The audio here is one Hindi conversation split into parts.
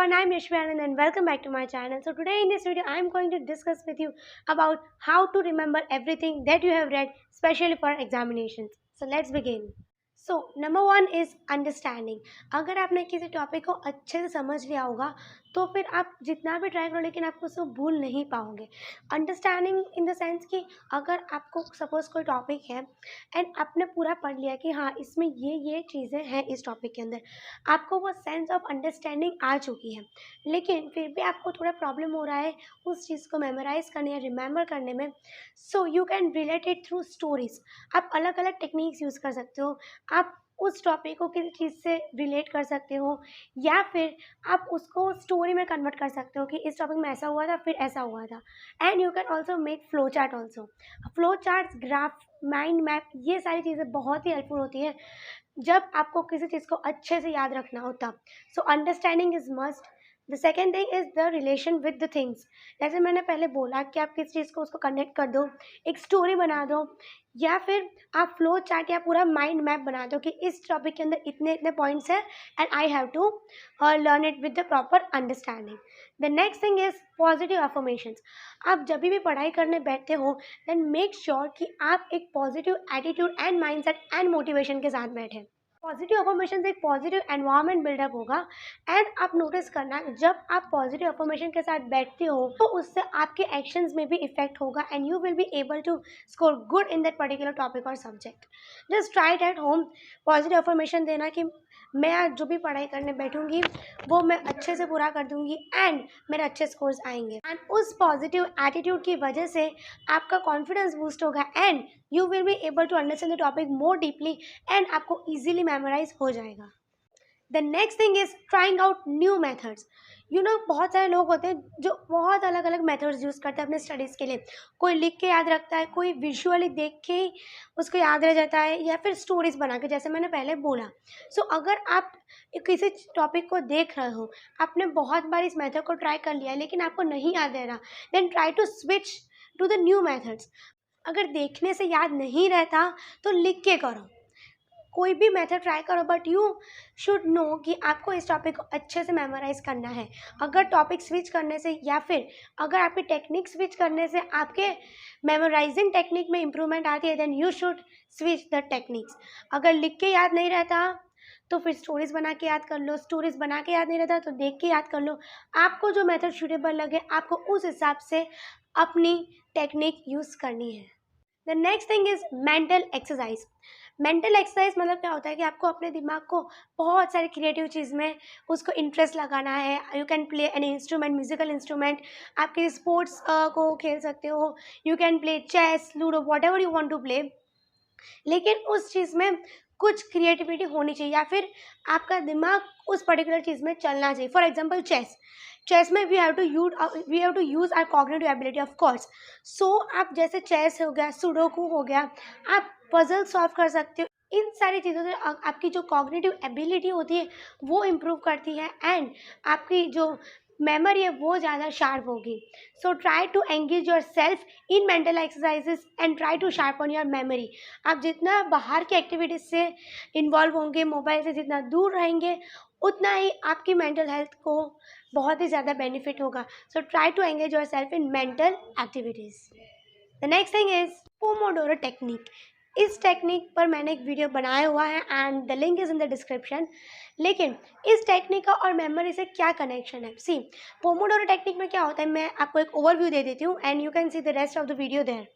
everyone, I'm Yashvi and welcome back to my channel. So today in this video I'm going to discuss with you about how to remember everything that you have read, especially for examinations. So let's begin. So number one is understanding. अगर आपने किसी टॉपिक को अच्छे से समझ लिया होगा तो फिर आप जितना भी ट्राई करो लेकिन आप उसको भूल नहीं पाओगे. अंडरस्टैंडिंग इन द सेंस कि अगर आपको सपोज कोई टॉपिक है एंड आपने पूरा पढ़ लिया कि हाँ इसमें ये चीज़ें हैं इस टॉपिक के अंदर, आपको वो सेंस ऑफ अंडरस्टैंडिंग आ चुकी है, लेकिन फिर भी आपको थोड़ा प्रॉब्लम हो रहा है उस चीज़ को मेमोराइज करने या रिमेंबर करने में. So you can relate it through stories. आप अलग अलग टेक्निक्स यूज़ कर सकते हो. आप उस टॉपिक को किसी चीज़ से रिलेट कर सकते हो या फिर आप उसको स्टोरी में कन्वर्ट कर सकते हो कि इस टॉपिक में ऐसा हुआ था फिर ऐसा हुआ था. And you can also make flow chart also. Flow chart, graph, mind map, ये सारी चीज़ें बहुत ही हेल्पफुल होती हैं जब आपको किसी चीज़ को अच्छे से याद रखना हो तब. So understanding is must. The second thing is the relation with the things. जैसे मैंने पहले बोला कि आप किस चीज़ को उसको कनेक्ट कर दो, एक स्टोरी बना दो या फिर आप फ्लो चार्ट या पूरा माइंड मैप बना दो कि इस टॉपिक के अंदर इतने इतने पॉइंट्स हैं and I have to learn it with the proper understanding. The next thing is positive affirmations. आप जब भी पढ़ाई करने बैठते हो देन मेक श्योर कि आप एक positive attitude and mindset and motivation के साथ बैठें. पॉजिटिव अफर्मेशन से एक पॉजिटिव एनवायरनमेंट बिल्डअप होगा एंड आप नोटिस करना जब आप पॉजिटिव अफर्मेशन के साथ बैठते हो तो उससे आपके एक्शंस में भी इफेक्ट होगा and you will be able to score good in that particular topic और subject. Just try it at home. Positive affirmation देना कि मैं आज जो भी पढ़ाई करने बैठूंगी वो मैं अच्छे से पूरा कर दूंगी एंड मेरे अच्छे स्कोर्स आएंगे. एंड उस पॉजिटिव एटीट्यूड की वजह से आपका कॉन्फिडेंस बूस्ट होगा and you will be able to understand the topic more deeply and आपको ईजिली मेमोराइज हो जाएगा. The next thing is trying out new methods. बहुत सारे लोग होते हैं जो बहुत अलग अलग मेथड्स यूज़ करते हैं अपने स्टडीज़ के लिए. कोई लिख के याद रखता है, कोई विजुअली देख के ही उसको याद रह जाता है या फिर स्टोरीज बना के, जैसे मैंने पहले बोला. अगर आप किसी टॉपिक को देख रहे हो, आपने बहुत बार इस मेथड को ट्राई कर लिया है लेकिन आपको नहीं याद रह रहा, then try to switch to the new methods. अगर देखने से याद नहीं रहता तो लिख के करो. कोई भी मेथड ट्राई करो बट यू शुड नो कि आपको इस टॉपिक को अच्छे से मेमोराइज करना है. अगर टॉपिक स्विच करने से या फिर अगर आपकी टेक्निक स्विच करने से आपके मेमोराइजिंग टेक्निक में इम्प्रूवमेंट आती है then you should switch the techniques. अगर लिख के याद नहीं रहता तो फिर स्टोरीज बना के याद कर लो. स्टोरीज बना के याद नहीं रहता तो देख के याद कर लो. आपको जो मेथड सूटेबल लगे आपको उस हिसाब से अपनी टेक्निक यूज़ करनी है. The next thing is mental exercise. Mental exercise मतलब क्या होता है कि आपको अपने दिमाग को बहुत सारी क्रिएटिव चीज़ में उसको इंटरेस्ट लगाना है. You can play an instrument, musical instrument, आप किसी स्पोर्ट्स को खेल सकते हो. You can play chess, ludo, whatever you want to play, लेकिन उस चीज़ में कुछ क्रिएटिविटी होनी चाहिए या फिर आपका दिमाग उस पर्टिकुलर चीज़ में चलना चाहिए. फॉर एग्जाम्पल चेस में we have to use our cognitive ability of course. आप जैसे चेस हो गया, सुडोकू हो गया, आप पजल सॉल्व कर सकते हो. इन सारी चीज़ों से आपकी जो कॉग्निटिव एबिलिटी होती है वो इम्प्रूव करती है एंड आपकी जो मेमोरी है वो ज़्यादा शार्प होगी. Try to engage yourself in mental exercises and try to sharpen your memory. आप जितना बाहर की एक्टिविटीज़ से इन्वॉल्व होंगे, मोबाइल से जितना दूर रहेंगे, उतना ही आपकी मेंटल हेल्थ को बहुत ही ज़्यादा बेनिफिट होगा. Try to engage yourself in mental activities. The next thing is pomodoro technique. इस टेक्निक पर मैंने एक वीडियो बनाया हुआ है and the link is in the description. लेकिन इस टेक्निक का और मेमोरी से क्या कनेक्शन है? सी, पोमोडोरो टेक्निक में क्या होता है, मैं आपको एक ओवरव्यू दे देती हूँ and you can see the rest of the video there.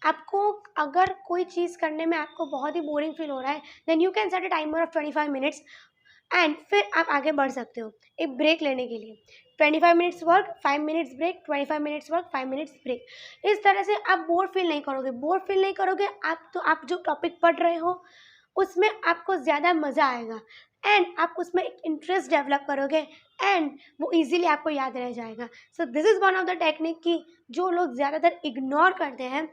आपको अगर कोई चीज़ करने में आपको बहुत ही बोरिंग फील हो रहा है then you can set a timer of 25 minutes and फिर आप आगे बढ़ सकते हो एक ब्रेक लेने के लिए. 25 minutes work, 5 minutes break, 25 minutes work, 5 minutes break. इस तरह से आप बोर फील नहीं करोगे. आप जो टॉपिक पढ़ रहे हो उसमें आपको ज़्यादा मज़ा आएगा एंड आप उसमें एक इंटरेस्ट डेवलप करोगे एंड वो इजीली आपको याद रह जाएगा. This is one of the technique की जो लोग ज़्यादातर इग्नोर करते हैं,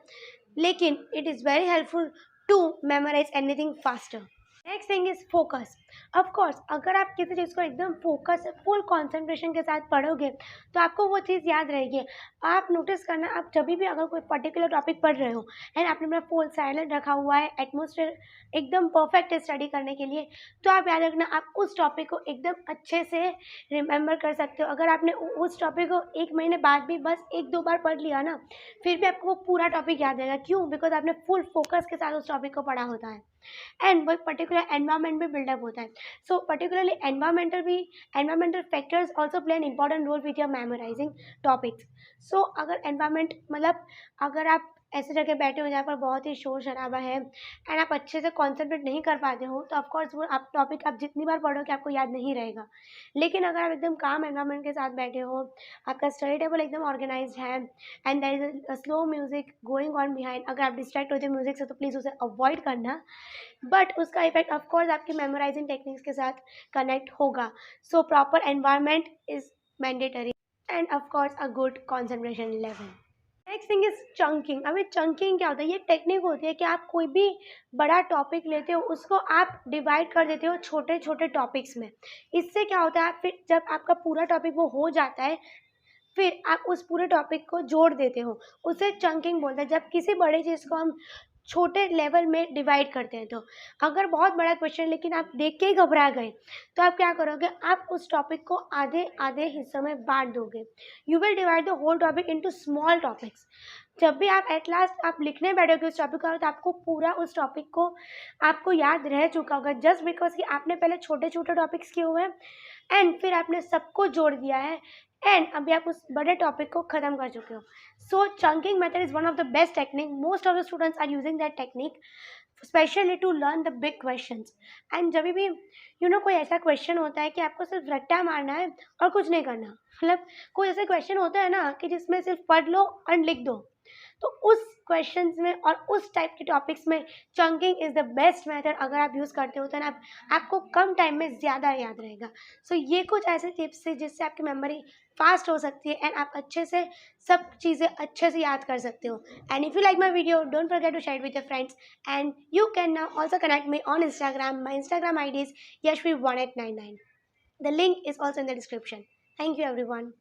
लेकिन it is very helpful to memorise anything faster. Next thing is focus. Of course अगर आप किसी चीज़ को एकदम फोकस फुल कंसंट्रेशन के साथ पढ़ोगे तो आपको वो चीज़ याद रहेगी। आप नोटिस करना, आप जब भी अगर कोई पर्टिकुलर टॉपिक पढ़ रहे हो एंड आपने अपना फोन साइलेंट रखा हुआ है, एटमोसफेयर एकदम परफेक्ट है स्टडी करने के लिए, तो आप याद रखना आप उस टॉपिक को एकदम अच्छे से रिमेंबर कर सकते हो। अगर आपने उस टॉपिक को 1 महीने बाद भी बस 1-2 बार पढ़ लिया ना, फिर भी आपको वो पूरा टॉपिक याद रहेगा। क्यों? बिकॉज आपने फुल फोकस के साथ उस टॉपिक को पढ़ा होता है एंड वो एक पर्टिकुलर एनवायरनमेंट में बिल्डअप होता है। So particularly environmental factors also play an important role with your memorising topics. So अगर एनवायरनमेंट मतलब अगर आप ऐसी जगह बैठे हो जहाँ पर बहुत ही शोर शराबा है एंड आप अच्छे से कॉन्सेंट्रेट नहीं कर पाते हो, तो ऑफकोर्स वो आप टॉपिक आप जितनी बार पढ़ोगे आपको याद नहीं रहेगा। लेकिन अगर आप एकदम काम एनवायरनमेंट के साथ बैठे हो, आपका स्टडी टेबल एकदम ऑर्गेनाइज्ड है and there is a slow music going on behind, अगर आप डिस्ट्रैक्ट होते हो म्यूजिक से तो प्लीज़ उसे अवॉइड करना, बट उसका इफेक्ट ऑफ कोर्स आपकी मेमोराइजिंग टेक्निक्स के साथ कनेक्ट होगा। So proper environment is mandatory end of course a good concentration level. Next thing is chunking. अभी चंकिंग क्या होता है? ये टेक्निक होती है कि आप कोई भी बड़ा टॉपिक लेते हो, उसको आप डिवाइड कर देते हो छोटे छोटे टॉपिक्स में। इससे क्या होता है, आप फिर जब आपका पूरा टॉपिक वो हो जाता है, फिर आप उस पूरे टॉपिक को जोड़ देते हो। उसे चंकिंग बोलते हैं। जब किसी बड़ी चीज़ को हम छोटे लेवल में डिवाइड करते हैं, तो अगर बहुत बड़ा क्वेश्चन लेकिन आप देख के ही घबरा गए, तो आप क्या करोगे? आप उस टॉपिक को आधे आधे हिस्सों में बांट दोगे। You will divide the whole topic into small topics. जब भी आप एट लास्ट आप लिखने बैठोगे उस टॉपिक को, तो आपको पूरा उस टॉपिक को आपको याद रह चुका होगा, जस्ट बिकॉज कि आपने पहले छोटे छोटे टॉपिक्स किए हुए हैं एंड फिर आपने सबको जोड़ दिया है एंड अभी आप उस बड़े टॉपिक को ख़त्म कर चुके हो। So chunking method is one of the best technique. Most of the students are using that technique specially to learn the big questions. And जब भी कोई ऐसा क्वेश्चन होता है कि आपको सिर्फ रट्टा मारना है और कुछ नहीं करना, मतलब कोई ऐसे क्वेश्चन होता है ना कि जिसमें सिर्फ पढ़ लो और लिख दो, तो उस क्वेश्चंस में और उस टाइप के टॉपिक्स में chunking is the best method. अगर आप यूज़ करते हो तो ना आपको कम टाइम में ज़्यादा याद रहेगा। सो ये कुछ ऐसे टिप्स है जिससे आपकी मेमोरी फास्ट हो सकती है एंड आप अच्छे से सब चीज़ें अच्छे से याद कर सकते हो। And if you like my video don't forget to share with your friends and you can now also connect me on Instagram. My Instagram ID is Yashvi1899. The link is also in the description. Thank you everyone.